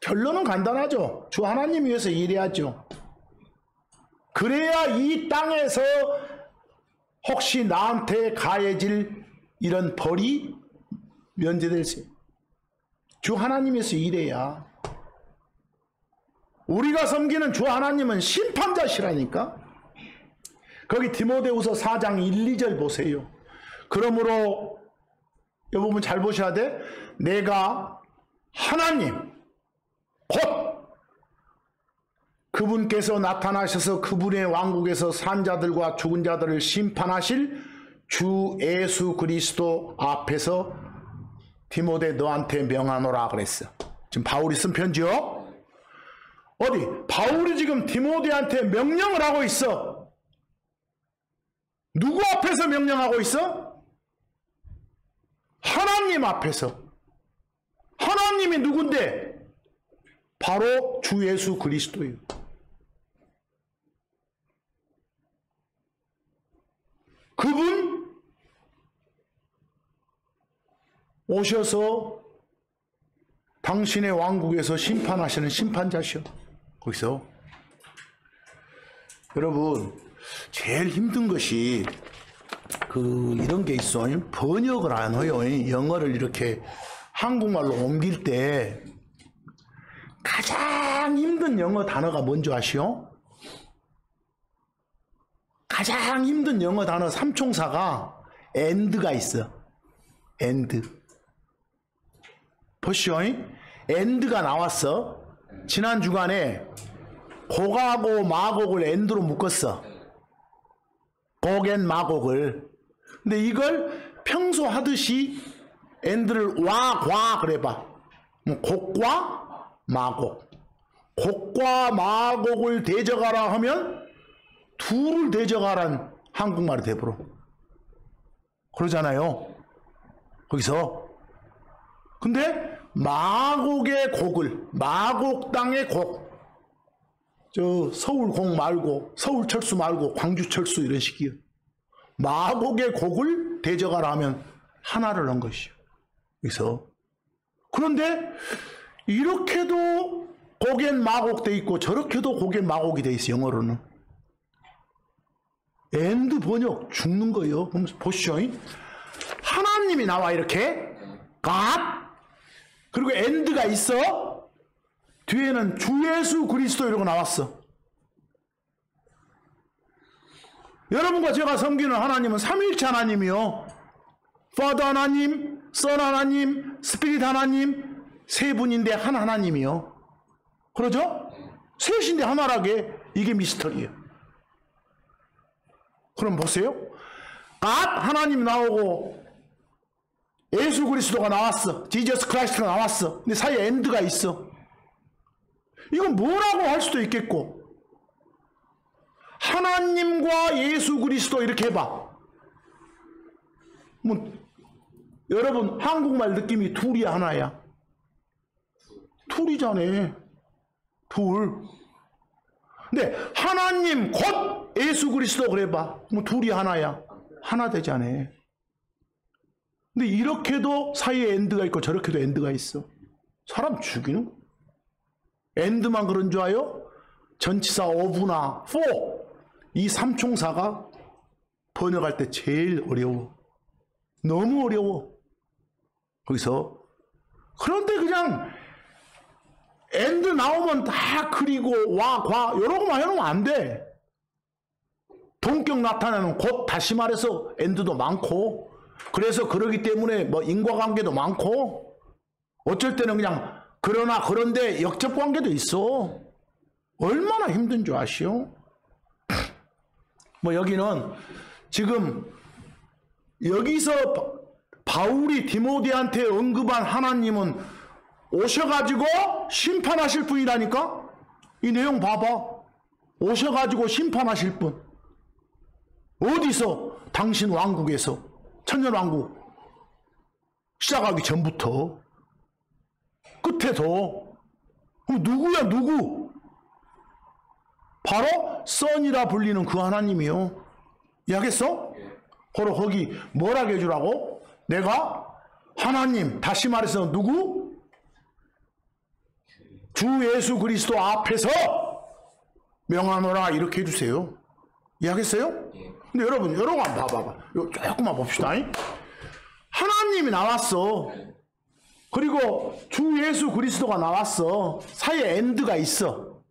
결론은 간단하죠. 주 하나님 위해서 일해야죠. 그래야 이 땅에서 혹시 나한테 가해질 이런 벌이 면제될 수 있어요. 주 하나님에서 일해야. 우리가 섬기는 주 하나님은 심판자시라니까. 거기 디모데후서 4장 1, 2절 보세요. 그러므로 이 부분 잘 보셔야 돼. 내가 하나님 곧 그분께서 나타나셔서 그분의 왕국에서 산 자들과 죽은 자들을 심판하실 주 예수 그리스도 앞에서 디모데 너한테 명하노라 그랬어. 지금 바울이 쓴 편지요. 어디? 바울이 지금 디모데한테 명령을 하고 있어. 누구 앞에서 명령하고 있어? 하나님 앞에서. 하나님이 누군데? 바로 주 예수 그리스도예요. 그분 오셔서 당신의 왕국에서 심판하시는 심판자시오. 거기서 여러분 제일 힘든 것이 이런 게 있어. 번역을 안 해요. 영어를 이렇게 한국말로 옮길 때 가장 힘든 영어 단어가 뭔지 아시오? 가장 힘든 영어 단어 삼총사가 and가 있어. and. 보시오. and가 나왔어. 지난 주간에 곡하고 마곡을 and로 묶었어. 곡앤 마곡을. 근데 이걸 평소 하듯이 and를 와과 그래봐. 곡과 마곡. 곡과 마곡을 대적하라 하면 둘을 대적하란 한국말이 돼버려. 그러잖아요. 거기서. 근데 마곡의 곡을, 마곡 땅의 곡, 서울곡 말고, 서울철수 말고 광주철수 이런 식이요. 마곡의 곡을 대적하라 하면 하나를 한 것이요. 그래서 그런데 이렇게도 곡엔 마곡 돼 있고 저렇게도 곡엔 마곡이 돼 있어. 영어로는 and 번역 죽는 거예요. 그럼 보시죠. 하나님이 나와 이렇게 God 그리고 and가 있어. 뒤에는 주 예수 그리스도 이러고 나왔어. 여러분과 제가 섬기는 하나님은 삼위일체 하나님이요. Father 하나님, Son 하나님, Spirit 하나님 세 분인데 한 하나님이요. 그러죠? 셋인데 하나라게 이게 미스터리예요. 그럼 보세요. God 하나님 나오고 예수 그리스도가 나왔어. 지저스 크라이스트가 나왔어. 근데 사이에 and가 있어. 이건 뭐라고 할 수도 있겠고 하나님과 예수 그리스도 이렇게 해봐. 뭐 여러분 한국말 느낌이 둘이야 하나야? 둘이잖아. 둘. 근데 하나님 곧 예수 그리스도 그래봐. 뭐 둘이 하나야? 하나 되잖아. 근데 이렇게도 사이에 엔드가 있고 저렇게도 엔드가 있어. 사람 죽이는 거. 엔드만 그런 줄 아요? 전치사 of나 for 이 삼총사가 번역할 때 제일 어려워. 너무 어려워. 거기서 그런데 그냥 엔드 나오면 다 그리고 와, 과 이러고만 해놓으면 안 돼. 동격 나타내는 곧 다시 말해서 엔드도 많고 그래서 그러기 때문에 뭐 인과관계도 많고 어쩔 때는 그냥 그러나 그런데 역접관계도 있어. 얼마나 힘든 줄 아시오? 뭐 여기는 지금 여기서 바울이 디모데한테 언급한 하나님은 오셔가지고 심판하실 분이라니까? 이 내용 봐봐. 오셔가지고 심판하실 분. 어디서? 당신 왕국에서. 천년왕국. 시작하기 전부터. 끝에도. 누구야 누구? 바로 선이라 불리는 그 하나님이요. 이해하겠어? 바로 거기 뭐라고 해주라고? 내가 하나님, 다시 말해서 누구? 주 예수 그리스도 앞에서 명하노라 이렇게 해주세요. 이해하겠어요? 근데 여러분 한번 봐봐봐. 조금만 봅시다. 하나님이 나왔어. 그리고 주 예수 그리스도가 나왔어. 사이에 엔드가 있어.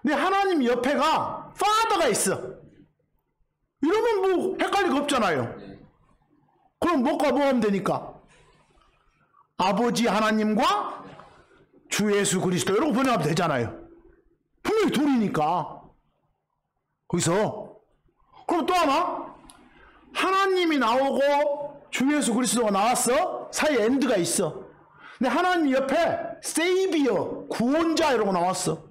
근데 하나님 옆에가 파더가 있어. 이러면 뭐 헷갈릴 거 없잖아요. 그럼 뭐가 뭐 하면 되니까? 아버지 하나님과 주 예수 그리스도 이러고 번역하면 되잖아요. 분명히 둘이니까. 거기서 그럼 또 하나? 하나님이 나오고 주 예수 그리스도가 나왔어. 사이에 엔드가 있어. 근데 하나님 옆에 세이비어, 구원자 이러고 나왔어.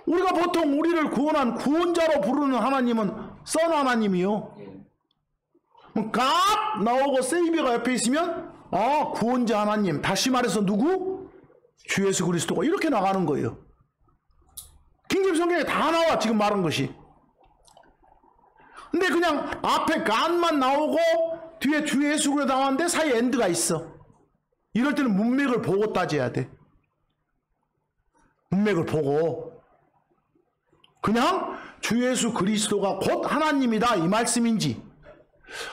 우리가 보통 우리를 구원한 구원자로 부르는 하나님은 선 하나님이요. 갓 나오고 세이비어가 옆에 있으면 구원자 하나님. 다시 말해서 누구? 주 예수 그리스도가 이렇게 나가는 거예요. 킹제임스 성경에 다 나와 지금 말한 것이. 근데 그냥 앞에 갓만 나오고 뒤에 주 예수 그리스도 나왔는데 사이에 엔드가 있어. 이럴 때는 문맥을 보고 따져야 돼. 문맥을 보고. 그냥 주 예수 그리스도가 곧 하나님이다 이 말씀인지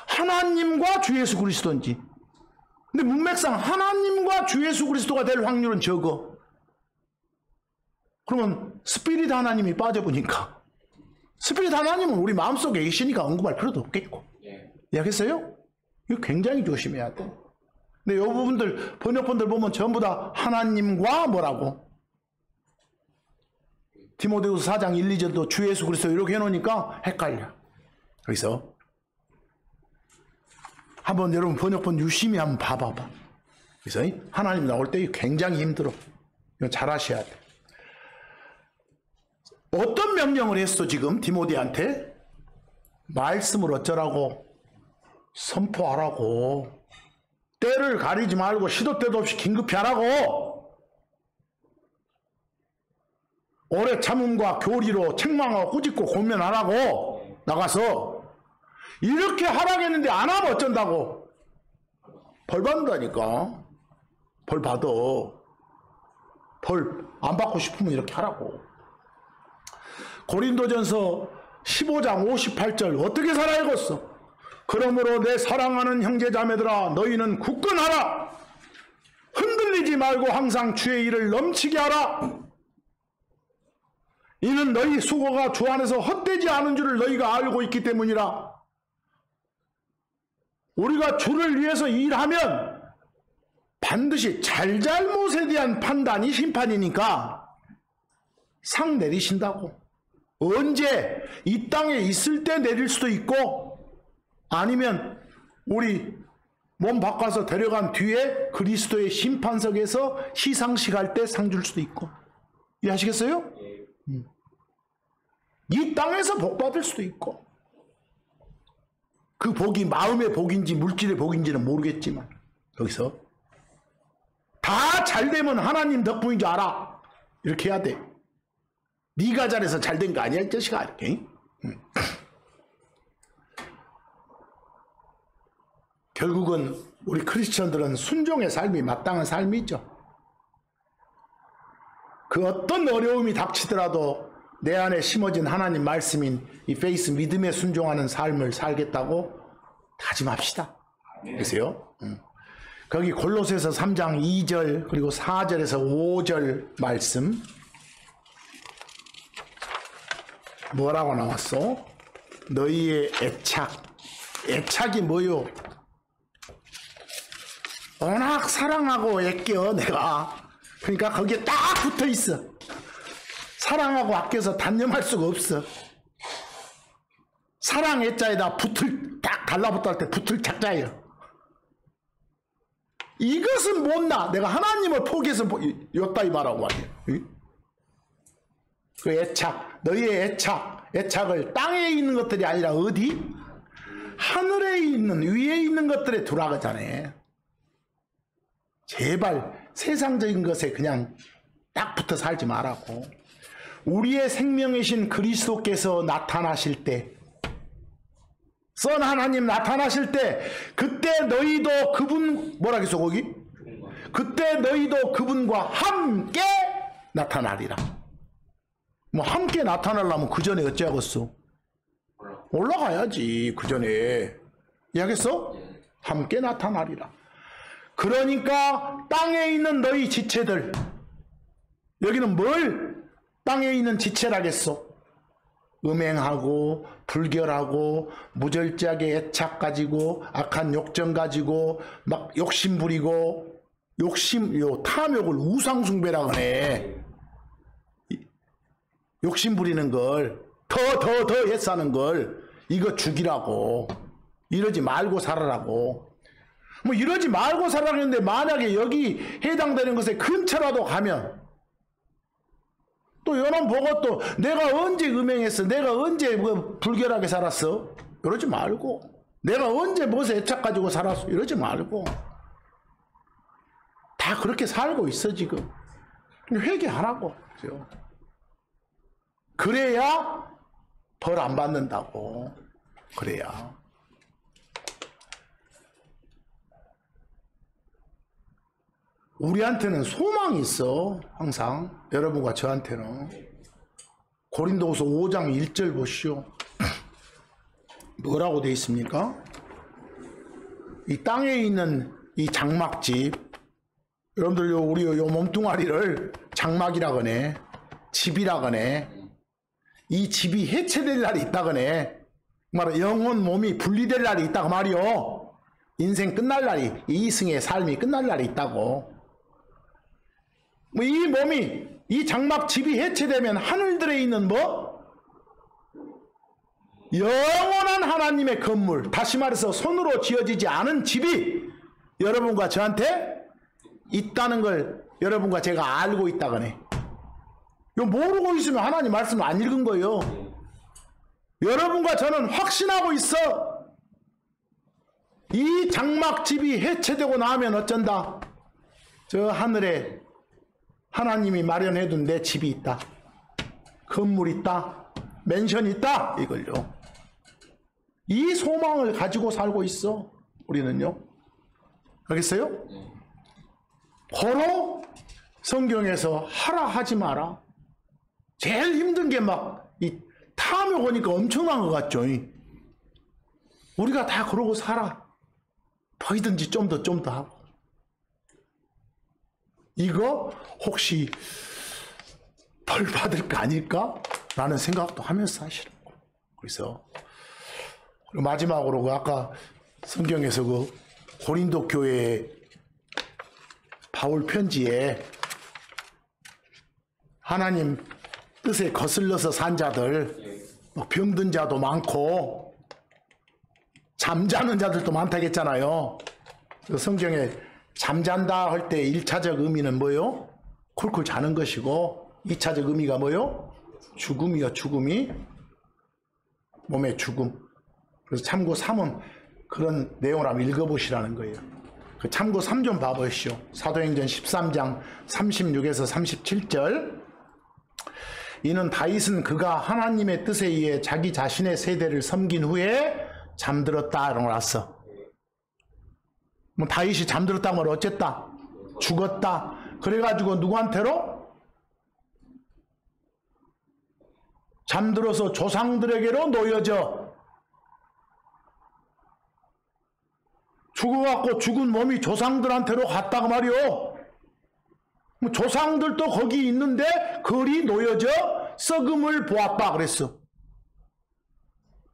하나님과 주 예수 그리스도인지. 근데 문맥상 하나님과 주 예수 그리스도가 될 확률은 적어. 그러면 스피릿 하나님이 빠져보니까 스피릿 하나님은 우리 마음속에 계시니까 언급할 필요도 없겠고. 이해하겠어요? 이거 굉장히 조심해야 돼. 근데 이 부분들 번역본들 보면 전부 다 하나님과 뭐라고? 디모데후서 4장 1, 2절도 주 예수 그리스도 이렇게 해놓으니까 헷갈려. 그래서 한번 여러분 번역본 유심히 한번 봐봐봐. 그래서 하나님 나올 때 굉장히 힘들어. 이거 잘 하셔야 돼. 어떤 명령을 했어 지금 디모데한테? 말씀을 어쩌라고? 선포하라고. 때를 가리지 말고 시도 때도 없이 긴급히 하라고. 오래 참음과 교리로 책망하고 꾸짖고 권면하라고. 나가서 이렇게 하라겠는데 안 하면 어쩐다고? 벌 받는다니까. 벌 받아. 벌 안 받고 싶으면 이렇게 하라고. 고린도전서 15장 58절 어떻게 살아 읽었어? 그러므로 내 사랑하는 형제자매들아 너희는 굳건하라. 흔들리지 말고 항상 주의 일을 넘치게 하라. 이는 너희 수고가 주 안에서 헛되지 않은 줄을 너희가 알고 있기 때문이라. 우리가 주를 위해서 일하면 반드시 잘잘못에 대한 판단이 심판이니까 상 내리신다고. 언제? 이 땅에 있을 때 내릴 수도 있고 아니면 우리 몸 바꿔서 데려간 뒤에 그리스도의 심판석에서 시상식 할 때 상 줄 수도 있고. 이해하시겠어요? 이 땅에서 복 받을 수도 있고. 그 복이 마음의 복인지 물질의 복인지는 모르겠지만 여기서 다 잘되면 하나님 덕분인 줄 알아. 이렇게 해야 돼. 네가 잘해서 잘된 거 아니야 이 자식아. 이렇게. 결국은 우리 크리스천들은 순종의 삶이 마땅한 삶이죠. 그 어떤 어려움이 닥치더라도 내 안에 심어진 하나님 말씀인 이 페이스 믿음에 순종하는 삶을 살겠다고 다짐합시다. 그래서요. 거기 골로새서 3장 2절 그리고 4절에서 5절 말씀 뭐라고 나왔어? 너희의 애착이 뭐요? 워낙 사랑하고 애껴 내가. 그러니까 거기에 딱 붙어 있어. 사랑하고 아껴서 단념할 수가 없어. 사랑 애자에다 붙을 딱 달라붙을 때 붙을 착자예요. 이것은 못나. 내가 하나님을 포기해서 였다 이 말하고 말이야. 그 애착, 너희의 애착을 땅에 있는 것들이 아니라 어디? 하늘에 있는, 위에 있는 것들에 두라 그러잖아요. 제발 세상적인 것에 그냥 딱 붙어 살지 말라고. 우리의 생명이신 그리스도께서 나타나실 때, 선 하나님 나타나실 때, 그때 너희도 그분, 뭐라 그랬어 거기? 그때 너희도 그분과 함께 나타나리라. 뭐 함께 나타나려면 그 전에 어찌하겠어? 올라가야지. 그 전에 이야기했어? 함께 나타나리라. 그러니까 땅에 있는 너희 지체들, 여기는 뭘 땅에 있는 지체라겠어? 음행하고 불결하고 무절제하게 애착 가지고 악한 욕정 가지고 막 욕심 부리고 탐욕을 우상숭배라 그래. 욕심 부리는 걸 더 해서 하는 걸 이거 죽이라고. 이러지 말고 살아라고. 뭐 이러지 말고 살아라는데 만약에 여기 해당되는 것에 근처라도 가면 또 여러분 보고 또 내가 언제 음행했어? 내가 언제 뭐 불결하게 살았어? 이러지 말고. 내가 언제 무엇에 애착 가지고 살았어? 이러지 말고. 다 그렇게 살고 있어 지금. 회개하라고. 그래야 벌 안 받는다고. 그래야. 우리한테는 소망이 있어. 항상 여러분과 저한테는. 고린도후서 5장 1절 보시오. 뭐라고 되어 있습니까? 이 땅에 있는 이 장막집, 여러분들 우리 요 몸뚱아리를 장막이라 그네, 집이라 그네. 이 집이 해체될 날이 있다 그네. 말은 영혼 몸이 분리될 날이 있다고 말이요. 인생 끝날 날이, 이승의 삶이 끝날 날이 있다고. 뭐 이 몸이, 이 장막 집이 해체되면 하늘들에 있는 뭐? 영원한 하나님의 건물, 다시 말해서 손으로 지어지지 않은 집이 여러분과 저한테 있다는 걸 여러분과 제가 알고 있다 그네. 이거 모르고 있으면 하나님 말씀을 안 읽은 거예요. 여러분과 저는 확신하고 있어. 이 장막집이 해체되고 나면 어쩐다? 저 하늘에 하나님이 마련해둔 내 집이 있다. 건물 있다. 맨션 있다. 이걸요. 이 소망을 가지고 살고 있어. 우리는요. 알겠어요? 바로 성경에서 하라 하지 마라. 제일 힘든 게 막 이 탐욕 오니까 엄청난 것 같죠. 우리가 다 그러고 살아. 뭐든지 좀 더 하고. 이거 혹시 벌 받을 거 아닐까? 라는 생각도 하면서 사실은. 그래서 마지막으로 그 아까 성경에서 그 고린도 교회 바울 편지에 하나님 뜻에 거슬러서 산 자들, 병든 자도 많고 잠자는 자들도 많다겠잖아요. 성경에 잠잔다 할 때 1차적 의미는 뭐요? 쿨쿨 자는 것이고 2차적 의미가 뭐요? 죽음이요. 죽음이 몸의 죽음. 그래서 참고 3은 그런 내용을 한번 읽어보시라는 거예요. 그 참고 3 좀 봐보시오. 사도행전 13장 36에서 37절. 이는 다윗은 그가 하나님의 뜻에 의해 자기 자신의 세대를 섬긴 후에 잠들었다 이런 걸 알았어. 뭐 다윗이 잠들었다는 걸 어쨌다? 죽었다. 그래가지고 누구한테로? 잠들어서 조상들에게로 놓여져. 죽어갖고 죽은 몸이 조상들한테로 갔다고 말이오. 뭐 조상들도 거기 있는데 거리 놓여져 썩음을 보았다 그랬어.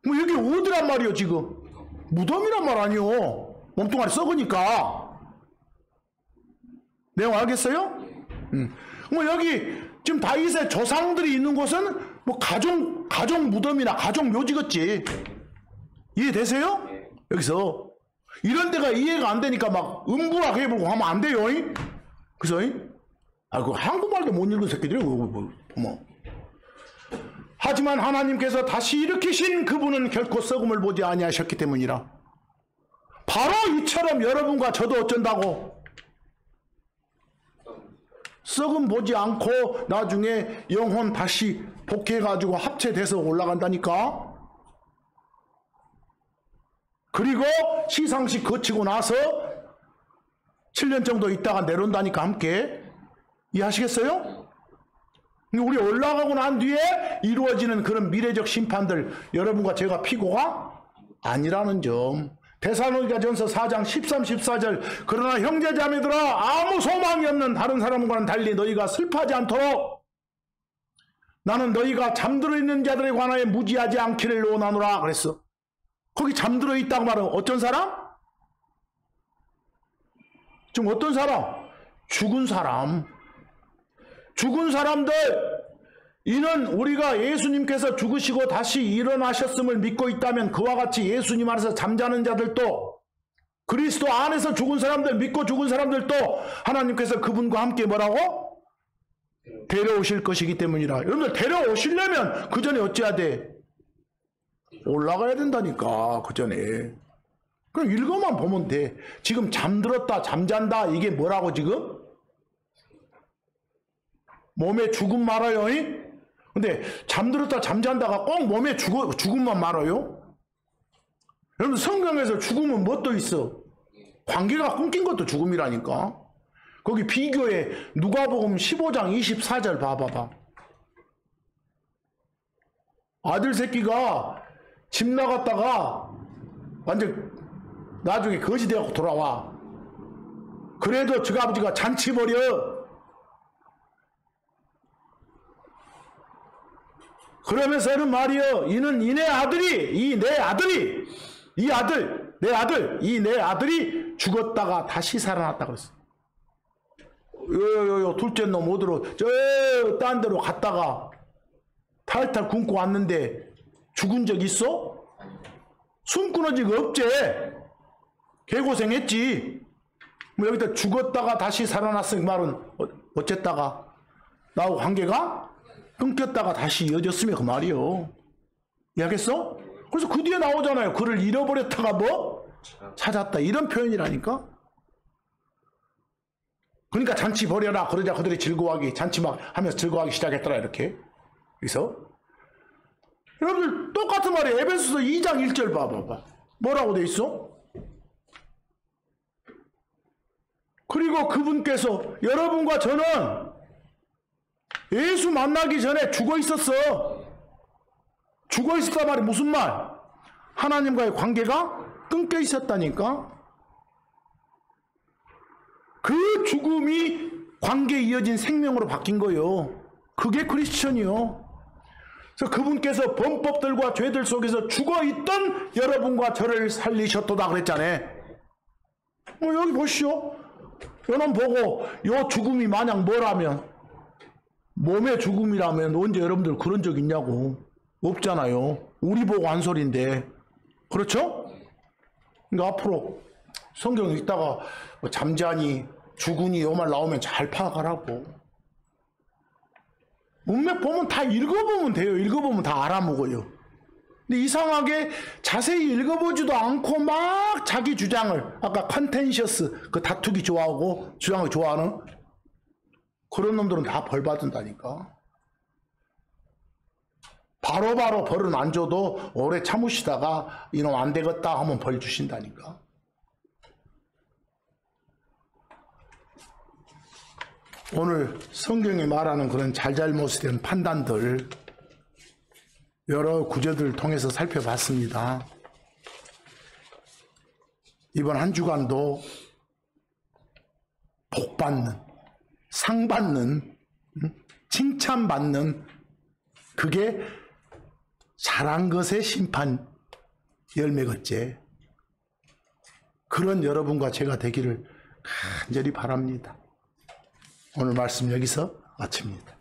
뭐 여기 어디란 말이오 지금. 무덤이란 말 아니오. 몸뚱아리 썩으니까. 내용 알겠어요? 뭐 여기 지금 다윗의 조상들이 있는 곳은 뭐 가족 무덤이나 가족 묘지겠지. 이해되세요? 여기서 이런 데가 이해가 안 되니까 막 음부락 해보고 하면 안 돼요. 그래서 그 한국말도 못 읽은 새끼들이 뭐. 하지만 하나님께서 다시 일으키신 그분은 결코 썩음을 보지 아니하셨기 때문이라. 바로 이처럼 여러분과 저도 어쩐다고 썩음 보지 않고 나중에 영혼 다시 복해가지고 합체돼서 올라간다니까. 그리고 시상식 거치고 나서 7년 정도 있다가 내려온다니까 함께. 이해하시겠어요? 우리 올라가고 난 뒤에 이루어지는 그런 미래적 심판들 여러분과 제가 피고가 아니라는 점. 데살로니가전서 4장 13, 14절. 그러나 형제자매들아 아무 소망이 없는 다른 사람과는 달리 너희가 슬퍼하지 않도록 나는 너희가 잠들어 있는 자들에 관하여 무지하지 않기를 원하노라 그랬어. 거기 잠들어 있다고 말하면 어떤 사람? 지금 어떤 사람? 죽은 사람. 죽은 사람들. 이는 우리가 예수님께서 죽으시고 다시 일어나셨음을 믿고 있다면 그와 같이 예수님 안에서 잠자는 자들도 그리스도 안에서 죽은 사람들 믿고 죽은 사람들도 하나님께서 그분과 함께 뭐라고? 데려오실 것이기 때문이라. 여러분들 데려오시려면 그 전에 어찌해야 돼? 올라가야 된다니까. 그 전에. 그럼 읽어만 보면 돼. 지금 잠들었다 잠잔다 이게 뭐라고 지금? 몸에 죽음 말아요. 근데 잠들었다 잠잔다가 꼭 몸에 죽음만 말아요? 여러분 성경에서 죽음은 뭐 또 있어? 관계가 끊긴 것도 죽음이라니까. 거기 비교해 누가복음 15장 24절 봐봐봐. 아들 새끼가 집 나갔다가 완전 나중에 거지 돼갖고 돌아와. 그래도 저 아버지가 잔치 벌여. 그러면서는 말이요. 이는 이내 아들이 이 내 아들이 이 아들 내 아들 이 내 아들이 죽었다가 다시 살아났다 그랬어. 요 둘째 놈 어디로 저 딴 데로 갔다가 탈탈 굶고 왔는데 죽은 적 있어? 숨 끊어지고 없제. 개고생했지. 뭐 여기다 죽었다가 다시 살아났으니 말은 어쨌다가 나하고 관계가 끊겼다가 다시 이어졌으면 그 말이요. 이해하겠어? 그래서 그 뒤에 나오잖아요. 그를 잃어버렸다가 뭐? 찾았다. 이런 표현이라니까. 그러니까 잔치 벌여라. 그러자 그들이 즐거워하기 잔치 막 하면서 즐거워하기 시작했더라. 이렇게. 그래서 여러분들 똑같은 말이에요. 에베소서 2장 1절 봐봐봐. 뭐라고 돼 있어? 그리고 그분께서 여러분과 저는 예수 만나기 전에 죽어 있었어. 죽어 있었단 말이 무슨 말? 하나님과의 관계가 끊겨 있었다니까. 그 죽음이 관계에 이어진 생명으로 바뀐 거예요. 그게 크리스천이요. 그래서 그분께서 범법들과 죄들 속에서 죽어있던 여러분과 저를 살리셨도다 그랬잖아요. 여기 보시오. 여러분 보고 요 죽음이 만약 뭐라면 몸의 죽음이라면 언제 여러분들 그런 적 있냐고. 없잖아요. 우리 보고 한 소리인데. 그렇죠? 그러니까 앞으로 성경 읽다가 뭐 잠자니 죽으니 요 말 나오면 잘 파악하라고. 문맥 보면 다 읽어보면 돼요. 읽어보면 다 알아먹어요. 근데 이상하게 자세히 읽어보지도 않고 막 자기 주장을, 아까 컨텐셔스, 그 다투기 좋아하고 주장을 좋아하는 그런 놈들은 다 벌 받는다니까. 바로바로 벌은 안 줘도 오래 참으시다가 이놈 안 되겠다 하면 벌 주신다니까. 오늘 성경이 말하는 그런 잘잘못에 대한 판단들 여러 구절들을 통해서 살펴봤습니다. 이번 한 주간도 복받는, 상받는, 칭찬받는, 그게 잘한 것의 심판 열매겠지. 그런 여러분과 제가 되기를 간절히 바랍니다. 오늘 말씀 여기서 마칩니다.